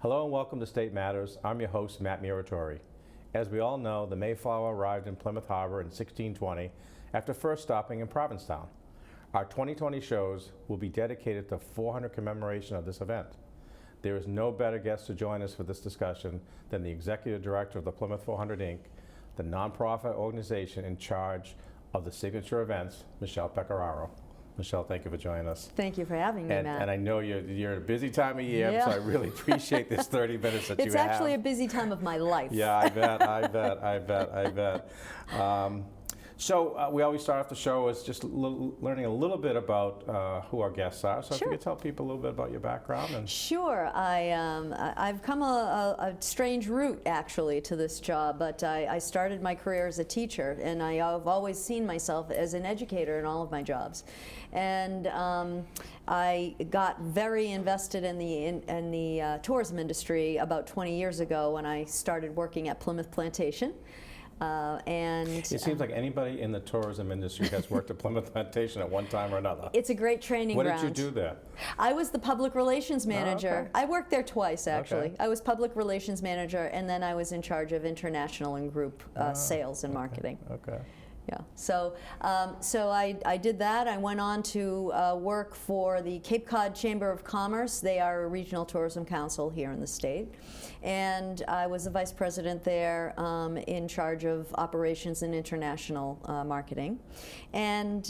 Hello and welcome to State Matters. I'm your host, Matt Muratore. As we all know, the Mayflower arrived in Plymouth Harbor in 1620 after first stopping in Provincetown. Our 2020 shows will be dedicated to 400 commemoration of this event. There is no better guest to join us for this discussion than the Executive Director of the Plymouth 400 Inc., the nonprofit organization in charge of the signature events, Michele Pecoraro. Michele, thank you for joining us. Thank you for having me, Matt. And I know you're at a busy time of year, Yeah. so I really appreciate this 30 minutes that you have. It's actually a busy time of my life. Yeah, I bet. So we always start off the show as just learning a little bit about who our guests are. So Sure. if you could tell people a little bit about your background. And Sure. I've come a strange route, actually, to this job, but I started my career as a teacher, and I've always seen myself as an educator in all of my jobs. And I got very invested in the tourism industry about 20 years ago when I started working at Plymouth Plantation. it seems like anybody in the tourism industry has worked at Plymouth Plantation at one time or another. It's a great training ground. What did you do there? I was the public relations manager. okay. I worked there twice, actually. Okay. I was public relations manager, and then I was in charge of international and group sales and marketing. Okay. Yeah, so I did that. I went on to work for the Cape Cod Chamber of Commerce. They are a regional tourism council here in the state. And I was the vice president there in charge of operations and international marketing. And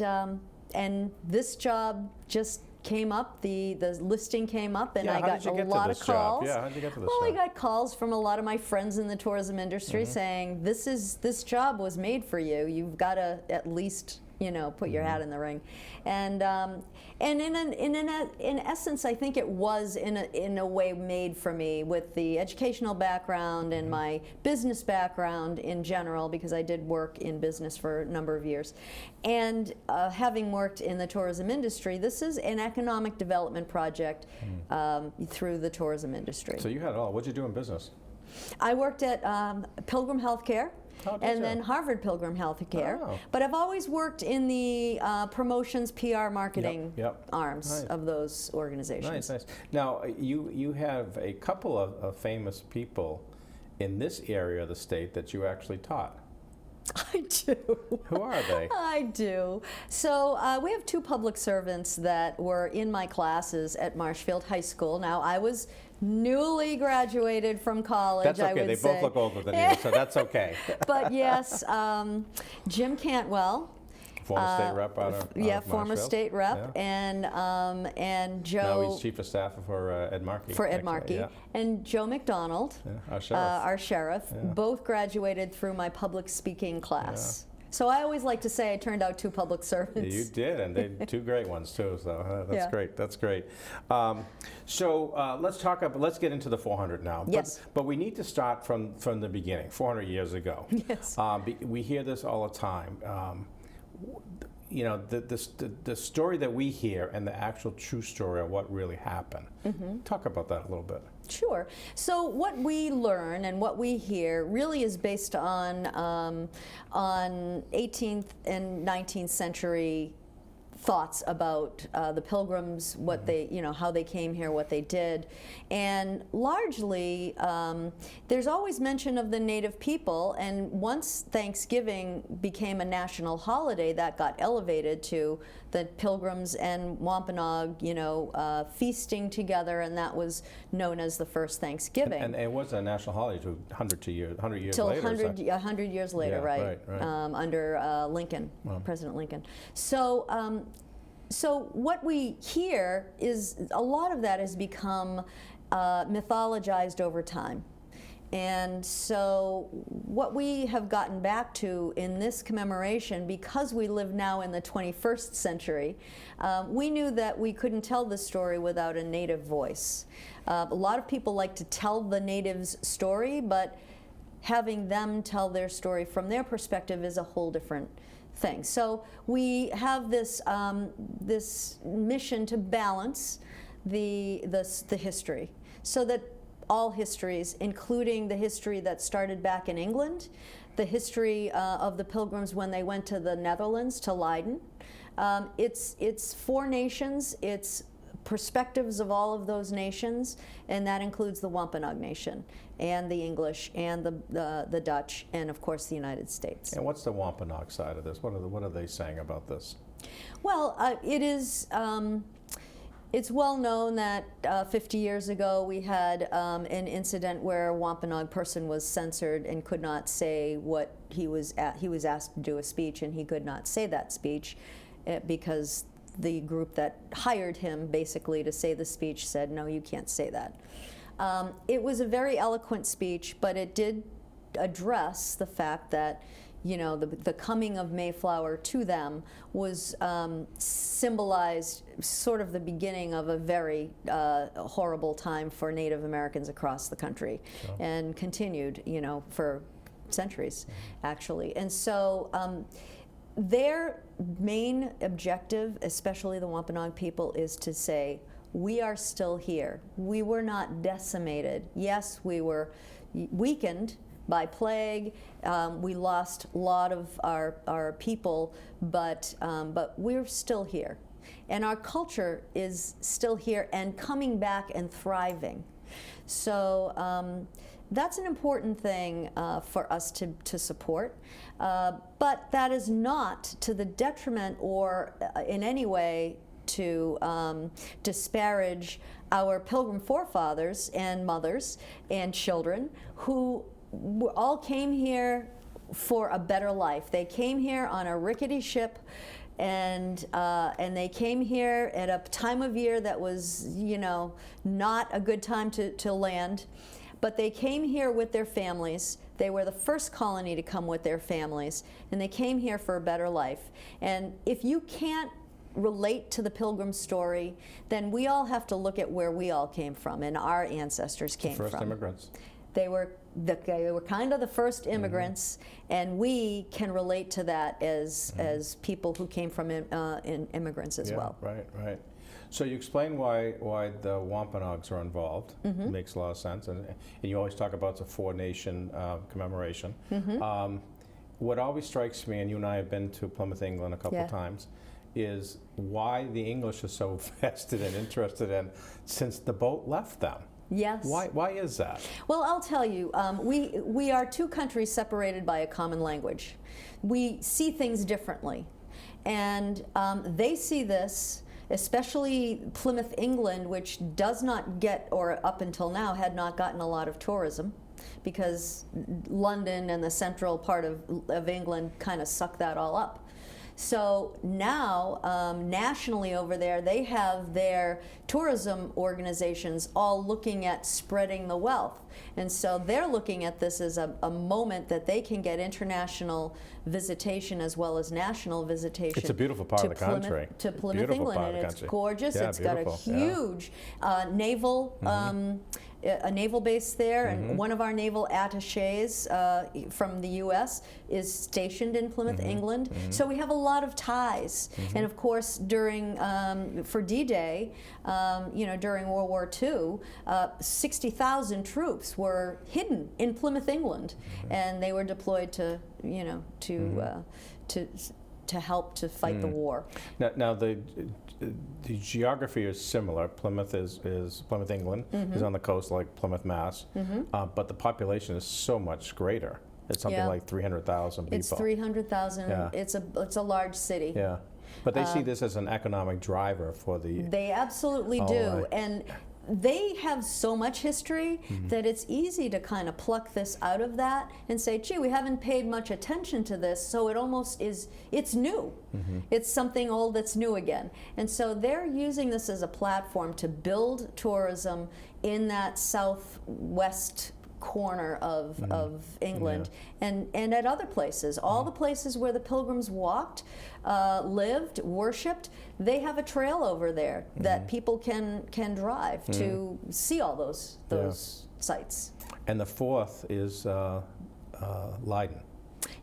this job just came up, the listing came up, and I got a lot of calls. Yeah, how did you get to this Well, job? I got calls from a lot of my friends in the tourism industry saying, this job was made for you. You've got to at least, put your hat in the ring. And in essence, I think it was in a way made for me with the educational background and my business background in general, because I did work in business for a number of years. And having worked in the tourism industry, this is an economic development project through the tourism industry. So you had it all. What did you do in business? I worked at Pilgrim Healthcare. Oh, did And you? then Harvard Pilgrim Healthcare. Oh. But I've always worked in the promotions, PR, marketing Yep. arms Nice. of those organizations. Nice. Now, you have a couple of famous people in this area of the state that you actually taught. I do. Who are they? I do. So we have two public servants that were in my classes at Marshfield High School. Now, I was newly graduated from college, That's okay. I would They say. both look older than you, so that's okay. But yes, Jim Cantwell. Former state rep out of Former Marshfield. state rep, Yeah. and Joe. Now he's chief of staff for Ed Markey. For Ed actually, Markey, yeah. and Joe McDonald, Yeah, our sheriff. Yeah. both graduated through my public speaking class. So I always like to say I turned out two public servants. You did, and they two great ones too. So that's Yeah. great. That's great. Let's get into the 400 now. Yes. But we need to start from the beginning, 400 years ago. Yes. We hear this all the time. The story that we hear and the actual true story of what really happened. Talk about that a little bit. Sure. So what we learn and what we hear really is based on 18th and 19th century thoughts about the Pilgrims, what they, how they came here, what they did, and largely there's always mention of the native people. And once Thanksgiving became a national holiday, that got elevated to the Pilgrims and Wampanoag, feasting together, and that was known as the first Thanksgiving. And it was a national holiday to 100 years Till later. 100 years later, Yeah, right. right. Under Lincoln, President Lincoln. So what we hear is a lot of that has become mythologized over time. And so what we have gotten back to in this commemoration, because we live now in the 21st century, we knew that we couldn't tell this story without a native voice. A lot of people like to tell the natives' story, but having them tell their story from their perspective is a whole different thing. So we have this this mission to balance the history, so that all histories, including the history that started back in England, the history of the Pilgrims when they went to the Netherlands, to Leiden. It's four nations, it's perspectives of all of those nations, and that includes the Wampanoag Nation, and the English, and the Dutch, and of course the United States. And what's the Wampanoag side of this? What are they saying about this? Well, it is. It's well known that 50 years ago we had an incident where a Wampanoag person was censored and could not say what he was asked to do a speech, and he could not say that speech because the group that hired him basically to say the speech said, no, you can't say that. It was a very eloquent speech, but it did address the fact that, you know, the coming of Mayflower to them was symbolized sort of the beginning of a very horrible time for Native Americans across the country, and continued, you know, for centuries, actually. And so their main objective, especially the Wampanoag people, is to say, we are still here. We were not decimated. Yes, we were weakened by plague. We lost a lot of our people, but we're still here. And our culture is still here and coming back and thriving. So that's an important thing for us to support. But that is not to the detriment or in any way to disparage our Pilgrim forefathers and mothers and children who all came here for a better life. They came here on a rickety ship, and they came here at a time of year that was, you know, not a good time to land. But they came here with their families. They were the first colony to come with their families, and they came here for a better life. And if you can't relate to the Pilgrim story, then we all have to look at where we all came from and our ancestors came from. The first immigrants. They were kind of the first immigrants, and we can relate to that as people who came from immigrants as well. Right. So you explain why the Wampanoags are involved. It makes a lot of sense, and you always talk about the four-nation commemoration. What always strikes me, and you and I have been to Plymouth, England a couple of times, is why the English are so vested and interested in since the boat left them. Yes. Why is that? Well, I'll tell you, we are two countries separated by a common language. We see things differently. And they see this, especially Plymouth, England, which does not get, or up until now, had not gotten a lot of tourism, because London and the central part of England kind of sucked that all up. So now, nationally over there, they have their tourism organizations all looking at spreading the wealth. And so they're looking at this as a moment that they can get international visitation as well as national visitation. It's a beautiful part of the country. To Plymouth, England, and it's gorgeous. It's got a huge naval a naval base there, and one of our naval attaches from the U.S. is stationed in Plymouth, England. So we have a lot of ties. And of course, during for D-Day, during World War II, 60,000 troops were hidden in Plymouth, England, and they were deployed to help to fight the war. Now the geography is similar. Plymouth is Plymouth, England, is on the coast like Plymouth, Mass, but the population is so much greater. It's something like 300,000 people. It's 300,000. Yeah. It's a large city. Yeah, but they see this as an economic driver for the. They absolutely do, and they have so much history that it's easy to kind of pluck this out of that and say, gee, we haven't paid much attention to this, so it almost is, it's new. It's something old that's new again. And so they're using this as a platform to build tourism in that southwest corner of England, and at other places. All the places where the Pilgrims walked, lived, worshipped, they have a trail over there that people can drive to see all those sites. And the fourth is Leiden,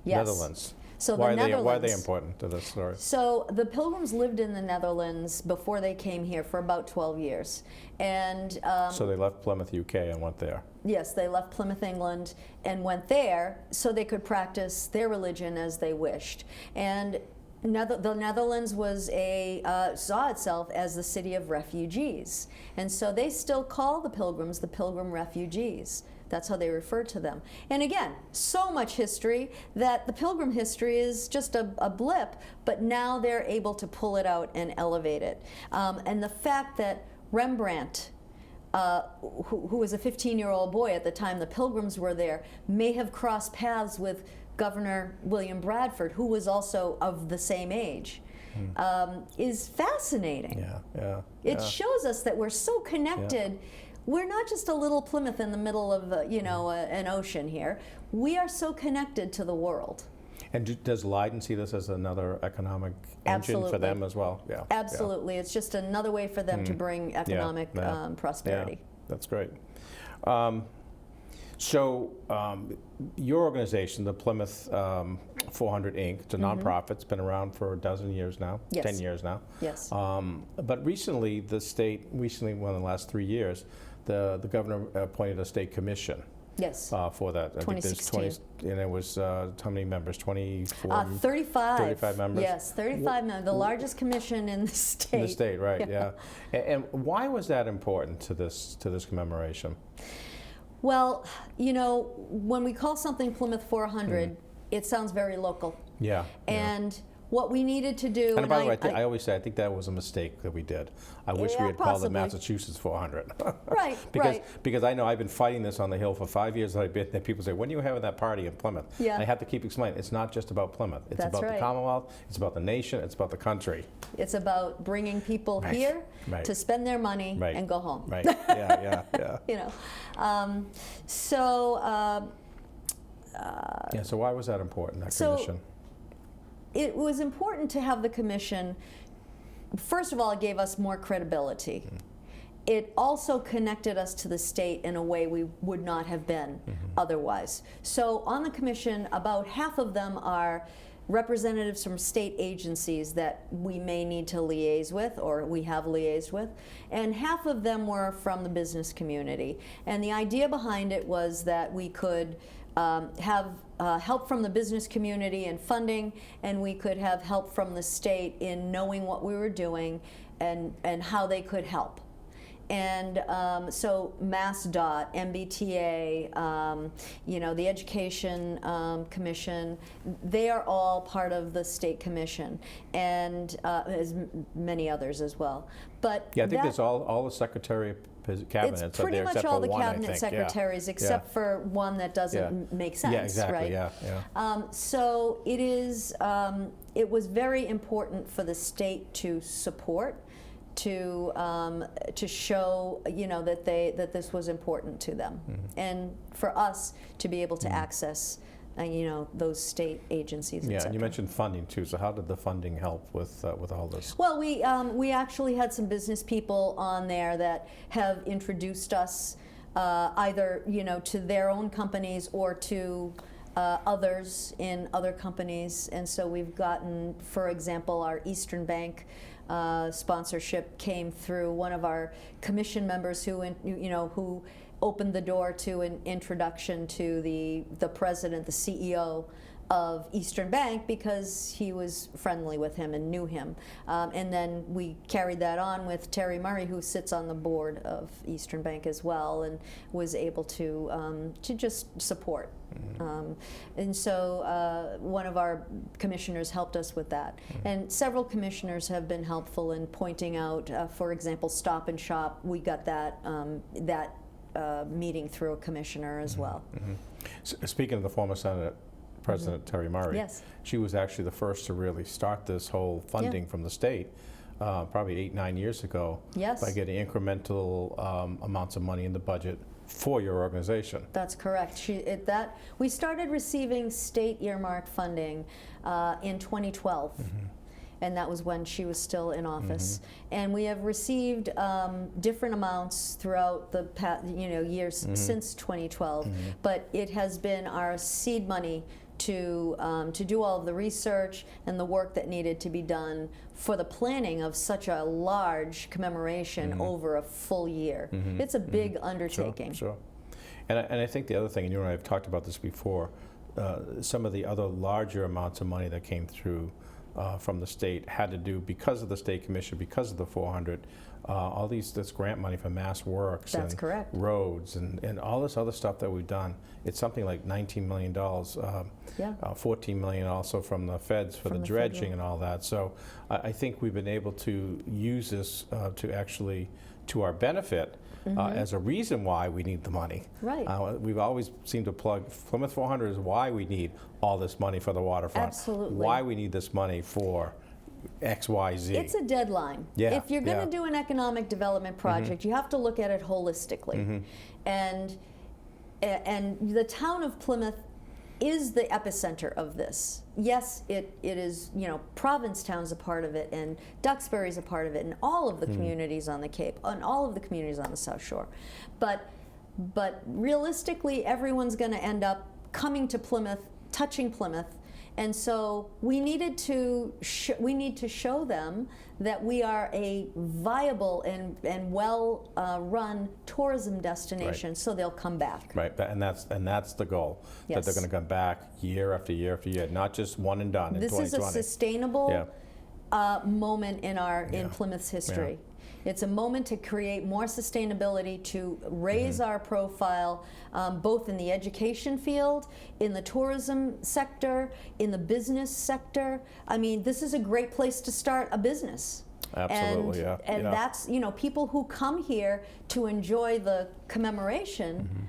Netherlands. So why Netherlands, are they important to this story? So the Pilgrims lived in the Netherlands before they came here for about 12 years. And so they left Plymouth, UK and went there. Yes, they left Plymouth, England and went there so they could practice their religion as they wished. And The Netherlands was saw itself as the city of refugees, and so they still call the Pilgrims the Pilgrim refugees. That's how they refer to them. And again, so much history that the Pilgrim history is just a blip, but now they're able to pull it out and elevate it. And the fact that Rembrandt, who was a 15-year-old boy at the time the Pilgrims were there, may have crossed paths with Governor William Bradford, who was also of the same age, is fascinating. It shows us that we're so connected. We're not just a little Plymouth in the middle of an ocean here. We are so connected to the world. And does Leiden see this as another economic engine for them as well? Yeah. Absolutely. It's just another way for them to bring economic prosperity. Yeah. That's great. So your organization, the Plymouth 400 Inc., it's a nonprofit. It's been around for a dozen years now, 10 years now. Yes. But recently, one of the last 3 years, the governor appointed a state commission. Yes. For that. I think 2016. And it was how many members? 24? 35. 35 members? Yes, 35 members. The largest commission in the state. In the state, right, yeah. And why was that important to this commemoration? Well, when we call something Plymouth 400, it sounds very local. Yeah. And what we needed to do... And by the way, I always say, I think that was a mistake that we did. I wish we had called it Massachusetts 400. Right, because I know I've been fighting this on the Hill for 5 years that I've been there. People say, when are you having that party in Plymouth? Yeah. And I have to keep explaining, it's not just about Plymouth. It's about the Commonwealth, it's about the nation, it's about the country. It's about bringing people here to spend their money and go home. Right, yeah. So why was that important, that commission? It was important to have the commission. First of all, it gave us more credibility. It also connected us to the state in a way we would not have been otherwise. So on the commission, about half of them are representatives from state agencies that we may need to liaise with, or we have liaised with, and half of them were from the business community. And the idea behind it was that we could have help from the business community in funding, and we could have help from the state in knowing what we were doing and how they could help. And so MassDOT, MBTA, the Education Commission, they are all part of the State Commission, and as many others as well. But I think there's all the Secretary of Cabinets. It's pretty much all the cabinet secretaries, except for one that doesn't make sense. Yeah, exactly. Right? So it is. It was very important for the state to support, to show that this was important to them, and for us to be able to access those state agencies. Yeah, and you mentioned funding too. So how did the funding help with all this? Well, we actually had some business people on there that have introduced us either to their own companies or to others in other companies, and so we've gotten, for example, our Eastern Bank sponsorship came through one of our commission members who opened the door to an introduction to the president, the CEO of Eastern Bank, because he was friendly with him and knew him. And then we carried that on with Terry Murray, who sits on the board of Eastern Bank as well, and was able to just support. And so one of our commissioners helped us with that. And several commissioners have been helpful in pointing out, for example, Stop and Shop. We got that meeting through a commissioner as well. Speaking of the former Senate President Terry Murray, yes, she was actually the first to really start this whole funding from the state, probably 8-9 years ago, by getting incremental amounts of money in the budget for your organization. That's correct. We started receiving state earmark funding in 2012. And that was when she was still in office. And we have received different amounts throughout the years since 2012. But it has been our seed money to do all of the research and the work that needed to be done for the planning of such a large commemoration over a full year. It's a big undertaking. Sure. And I think the other thing, and you and I have talked about this before, some of the other larger amounts of money that came through from the state had to do, because of the state commission, because of the 400, all this grant money for mass works That's and correct. roads and all this other stuff that we've done. It's something like $19 million, Yeah. 14 million also from the feds for From the the dredging federal. and all that. So I think we've been able to use this to actually, to our benefit, as a reason why we need the money. Right. We've always seemed to plug Plymouth 400 is why we need all this money for the waterfront. Absolutely. Why we need this money for X, Y, Z. It's a deadline. Yeah, If you're going to yeah. do an economic development project, you have to look at it holistically. And the town of Plymouth is the epicenter of this. Yes, it is, Provincetown's a part of it, and Duxbury's a part of it, and all of the communities on the Cape, and all of the communities on the South Shore. But realistically, everyone's going to end up coming to Plymouth, touching Plymouth, and so we need to show them that we are a viable and well run tourism destination, so they'll come back. Right, and that's the goal. That Yes. they're going to come back year after year after year, not just one and done in This 2020. is a sustainable Yeah. moment in Yeah. Plymouth's history. It's a moment to create more sustainability, to raise our profile, both in the education field, in the tourism sector, in the business sector. I mean, this is a great place to start a business. Absolutely, yeah. And yeah. that's, people who come here to enjoy the commemoration,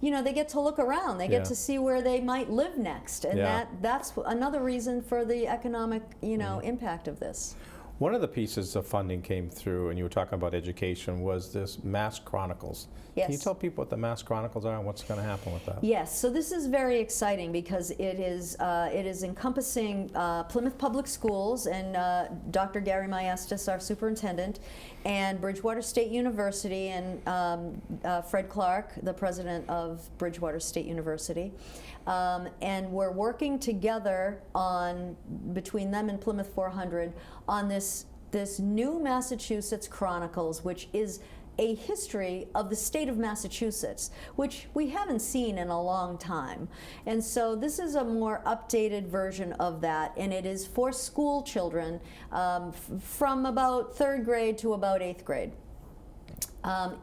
they get to look around. They get Yeah. to see where they might live next. And Yeah. that's another reason for the economic, impact of this. One of the pieces of funding came through, and you were talking about education, was this Mass Chronicles. Yes. Can you tell people what the Mass Chronicles are and what's going to happen with that? Yes, so this is very exciting because it is encompassing Plymouth Public Schools and Dr. Gary Maestas, our superintendent, and Bridgewater State University, and Fred Clark, the president of Bridgewater State University. And we're working together between them and Plymouth 400 on this new Massachusetts Chronicles, which is a history of the state of Massachusetts, which we haven't seen in a long time. And so this is a more updated version of that, and it is for school children from about 3rd grade to about 8th grade.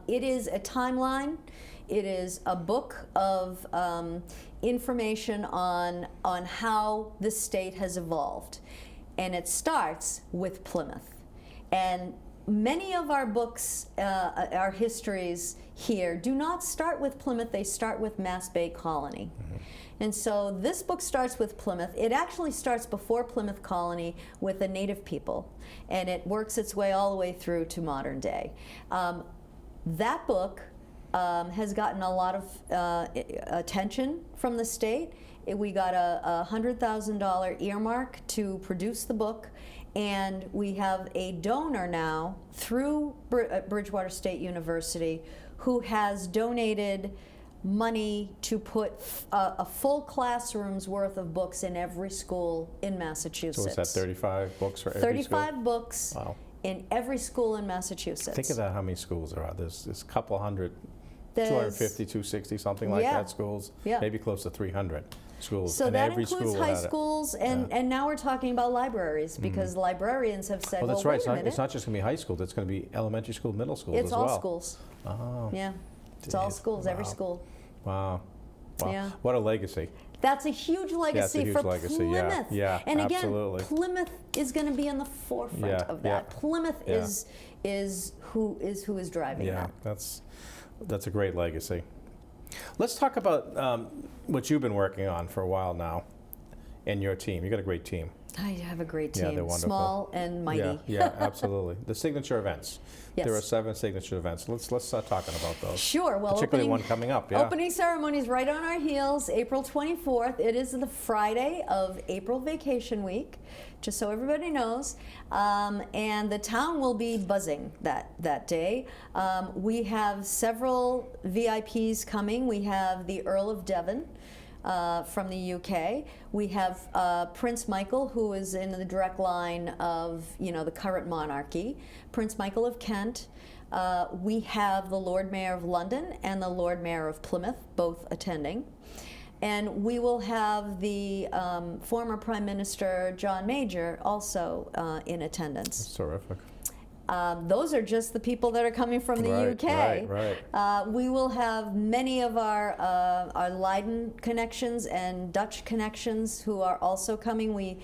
It is a timeline. It is a book of information on how the state has evolved. And it starts with Plymouth. And many of our books, our histories here, do not start with Plymouth, they start with Mass Bay Colony. And so this book starts with Plymouth. It actually starts before Plymouth Colony with the native people, and it works its way all the way through to modern day. That book has gotten a lot of attention from the state. We got a $100,000 earmark to produce the book, and we have a donor now through Bridgewater State University who has donated money to put a full classroom's worth of books in every school in Massachusetts. So is that 35 books for every school? 35 books Wow. in every school in Massachusetts. Think of that, how many schools there are. There's a couple hundred, There's- 250, 260, something like Yeah. that schools. Yeah. Maybe close to 300 schools. So and that every includes school high had it. schools, and now we're talking about libraries, because librarians have said, Well, well, that's right. wait a minute. It's not just going to be high school. It's going to be elementary school, middle school It's as all well. schools. Oh, Yeah, it's all geez. schools, every Wow. school. wow. Wow. Yeah. What a legacy. That's a huge legacy huge for legacy, yeah, Plymouth. yeah, and again, absolutely. Plymouth is going to be in the forefront Yeah, of that. yeah, Plymouth yeah. is who is driving Yeah, that. that's a great legacy. Let's talk about what you've been working on for a while now, and your team. You got a great team. I have a great Yeah, team, they're wonderful. small and mighty. Yeah, yeah, absolutely. The signature events. Yes. There are 7 signature events. Let's start talking about those. Sure. Well, Particularly opening, one coming up. Yeah. Opening ceremony is right on our heels, April 24th. It is the Friday of April vacation week, just so everybody knows. And the town will be buzzing that day. We have several VIPs coming. We have the Earl of Devon from the UK. We have Prince Michael, who is in the direct line of the current monarchy. Prince Michael of Kent. We have the Lord Mayor of London and the Lord Mayor of Plymouth both attending. And we will have the former Prime Minister John Major also in attendance. That's terrific. Those are just the people that are coming from the UK. Right. We will have many of our Leiden connections and Dutch connections who are also coming. We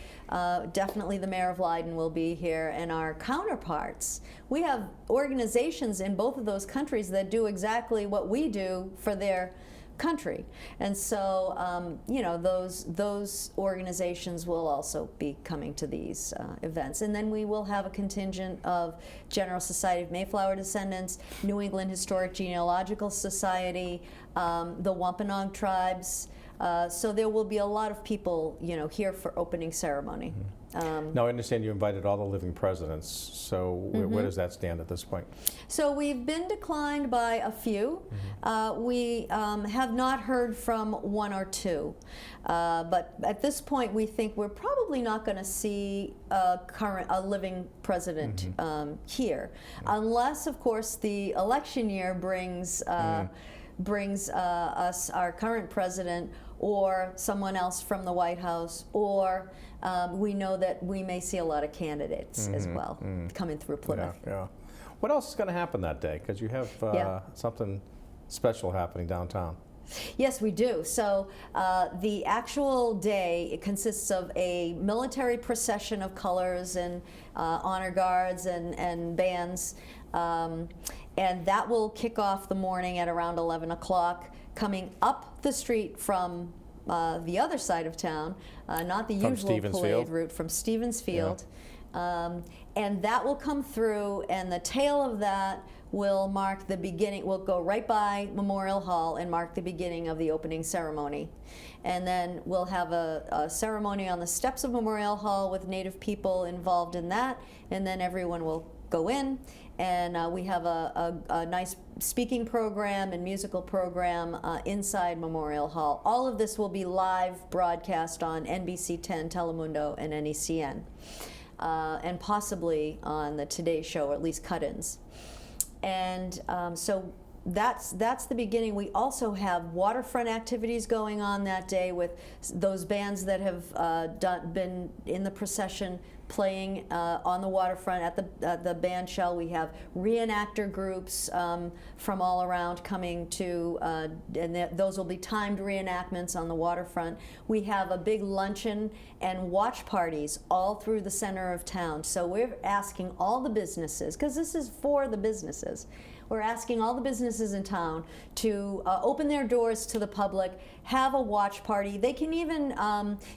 definitely the Mayor of Leiden will be here, and our counterparts. We have organizations in both of those countries that do exactly what we do for their country, and so you know, those organizations will also be coming to these events. And then we will have a contingent of General Society of Mayflower Descendants, New England Historic Genealogical Society, the Wampanoag tribes. So there will be a lot of people, you know, here for opening ceremony. Now, I understand you invited all the living presidents, so where does that stand at this point? So we've been declined by a few. We have not heard from one or two. But at this point, we think we're probably not going to see a living president here, unless, of course, the election year brings us our current president or someone else from the White House, or we know that we may see a lot of candidates as well coming through Plymouth. Yeah. What else is going to happen that day? Because you have something special happening downtown. Yes, we do. So the actual day, it consists of a military procession of colors and honor guards and bands. And that will kick off the morning at around 11 o'clock, coming up the street from the other side of town, not the usual parade route, from Stevens Field. Yeah. And that will come through, and the tail of that will mark the beginning. We'll go right by Memorial Hall and mark the beginning of the opening ceremony. And then we'll have a ceremony on the steps of Memorial Hall with Native people involved in that, and then everyone will go in. And we have a nice speaking program and musical program inside Memorial Hall. All of this will be live broadcast on NBC 10, Telemundo, and NECN, and possibly on the Today Show, or at least cut-ins. And so that's the beginning. We also have waterfront activities going on that day with those bands that have been in the procession playing on the waterfront at the band shell. We have reenactor groups from all around coming to, and those will be timed reenactments on the waterfront. We have a big luncheon and watch parties all through the center of town. So we're asking all the businesses, because this is for the businesses, we're asking all the businesses in town to open their doors to the public, have a watch party. They can even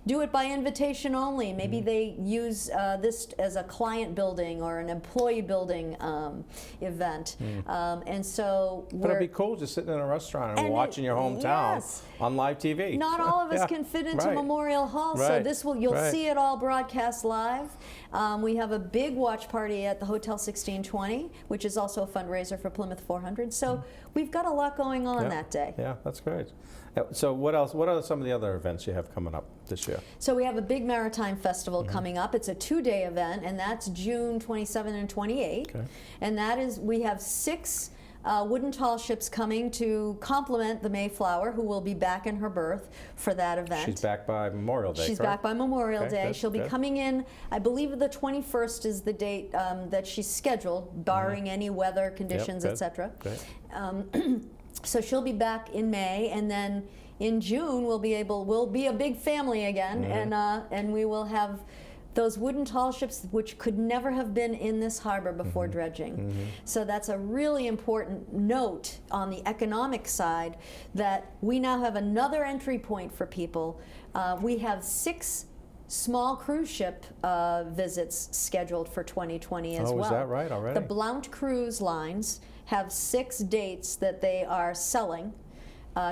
do it by invitation only. Maybe they use this as a client building or an employee building event. And so but it'd be cool just sitting in a restaurant and watching your hometown on live TV. Not all of us can fit into Memorial Hall, so this you'll see it all broadcast live. We have a big watch party at the Hotel 1620, which is also a fundraiser for Plymouth 400. So we've got a lot going on that day. Yeah, that's great. So what else? What are some of the other events you have coming up this year? So we have a big maritime festival coming up. It's a 2-day event, and that's June 27 and 28. Okay. And that is, we have 6 wooden tall ships coming to complement the Mayflower, who will be back in her berth for that event. She's back by Memorial Day, She's back by Memorial Day. Good, She'll be coming in, I believe the 21st is the date that she's scheduled, barring any weather conditions, etc. So she'll be back in May, and then in June we'll be a big family again, and we will have those wooden tall ships, which could never have been in this harbor before dredging. So that's a really important note on the economic side, that we now have another entry point for people. We have 6 small cruise ship visits scheduled for 2020 as well. Oh, is that right already? The Blount Cruise Lines have 6 dates that they are selling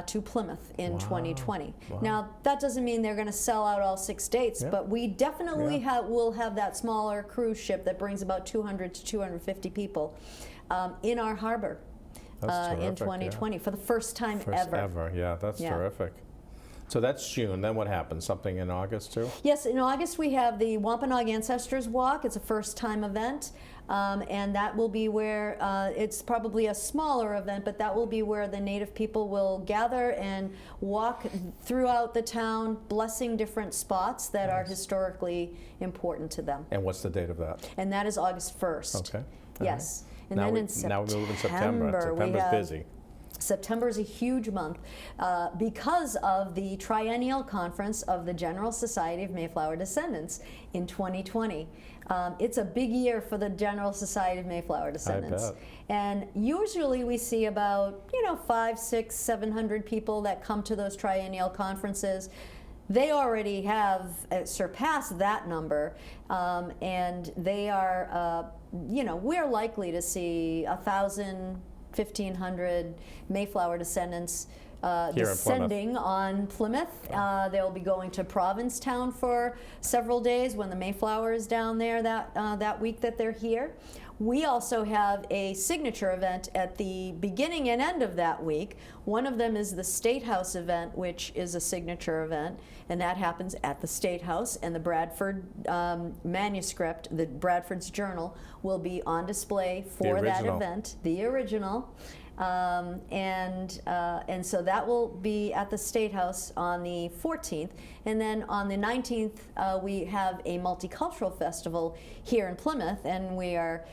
to Plymouth in 2020. Now, that doesn't mean they're going to sell out all 6 dates, but we definitely will have that smaller cruise ship that brings about 200 to 250 people in our harbor in 2020 for the first time ever. Yeah, that's terrific. So that's June. Then what happens? Something in August too? Yes, in August we have the Wampanoag Ancestors Walk. It's a first-time event. and that will be where it's probably a smaller event, but that will be where the Native people will gather and walk throughout the town, blessing different spots that are historically important to them. And what's the date of that? And that is August 1st. Okay. Yes. And Now then we, in September, now we move in September. September's busy. September is a huge month because of the triennial conference of the General Society of Mayflower Descendants in 2020. It's a big year for the General Society of Mayflower Descendants. I bet. And usually we see about 500, 600, 700 people that come to those triennial conferences. They already have surpassed that number, and they are, we're likely to see 1,000, 1,500 Mayflower descendants descending on Plymouth. They'll be going to Provincetown for several days when the Mayflower is down there that week that they're here. We also have a signature event at the beginning and end of that week. One of them is the State House event, which is a signature event, and that happens at the State House, and the Bradford manuscript, the Bradford's Journal, will be on display for that event, the original. And so that will be at the State House on the 14th. And then on the 19th, we have a multicultural festival here in Plymouth, and we are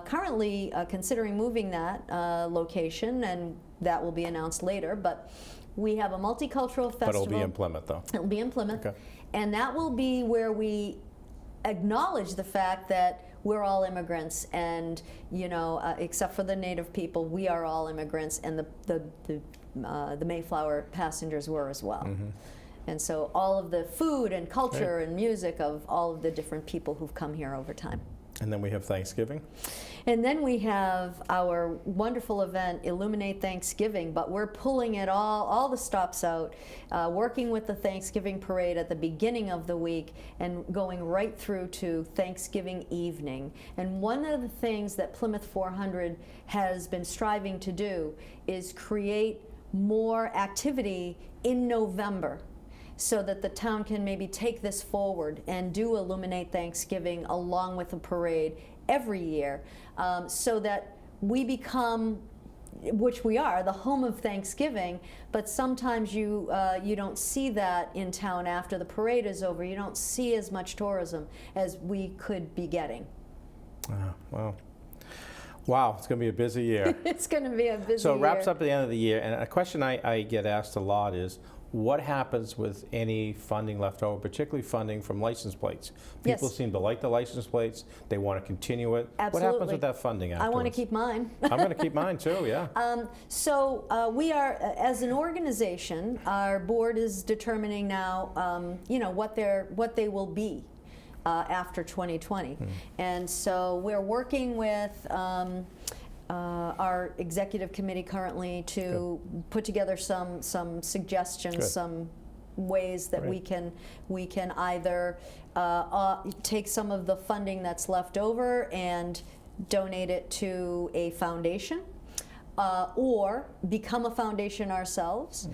currently considering moving that location, and that will be announced later. But we have a multicultural festival. But it'll be in Plymouth, though. It'll be in Plymouth. Okay. And that will be where we acknowledge the fact that we're all immigrants, and except for the Native people, we are all immigrants, and the Mayflower passengers were as well. Mm-hmm. And so all of the food and culture and music of all of the different people who've come here over time. And then we have Thanksgiving. And then we have our wonderful event, Illuminate Thanksgiving, but we're pulling it all the stops out, working with the Thanksgiving parade at the beginning of the week and going right through to Thanksgiving evening. And one of the things that Plymouth 400 has been striving to do is create more activity in November, so that the town can maybe take this forward and do Illuminate Thanksgiving along with a parade every year, so that we become, which we are, the home of Thanksgiving. But sometimes you don't see that in town after the parade is over. You don't see as much tourism as we could be getting. Wow. Wow, it's going to be a busy year. It's going to be a busy year. So it wraps up at the end of the year, and a question I get asked a lot is, what happens with any funding left over, particularly funding from license plates? People seem to like the license plates. They want to continue it. Absolutely. What happens with that funding afterwards? I want to keep mine. I'm going to keep mine too, yeah. So we are, as an organization, our board is determining now, what they will be after 2020. And so we're working with our executive committee currently to put together some suggestions, some ways that we can either take some of the funding that's left over and donate it to a foundation, or become a foundation ourselves,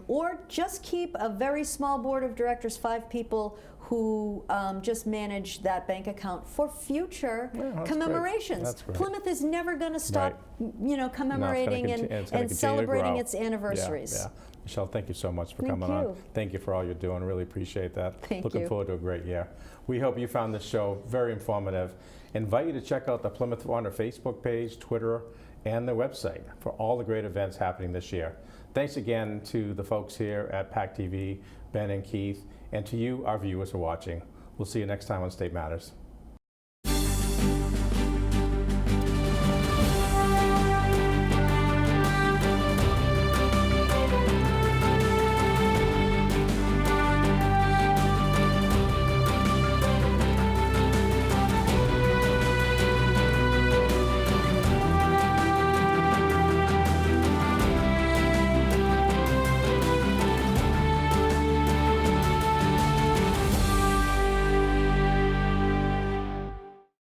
or just keep a very small board of directors, 5 people, who just manage that bank account for future commemorations. That's great. Plymouth is never going to stop, commemorating and celebrating its anniversaries. Yeah. Michele, thank you so much for coming on. Thank you for all you're doing. Really appreciate that. Looking forward to a great year. We hope you found this show very informative. Invite you to check out the Plymouth 400 Facebook page, Twitter, and the website for all the great events happening this year. Thanks again to the folks here at PAC TV, Ben and Keith, and to you, our viewers, for watching. We'll see you next time on State Matters.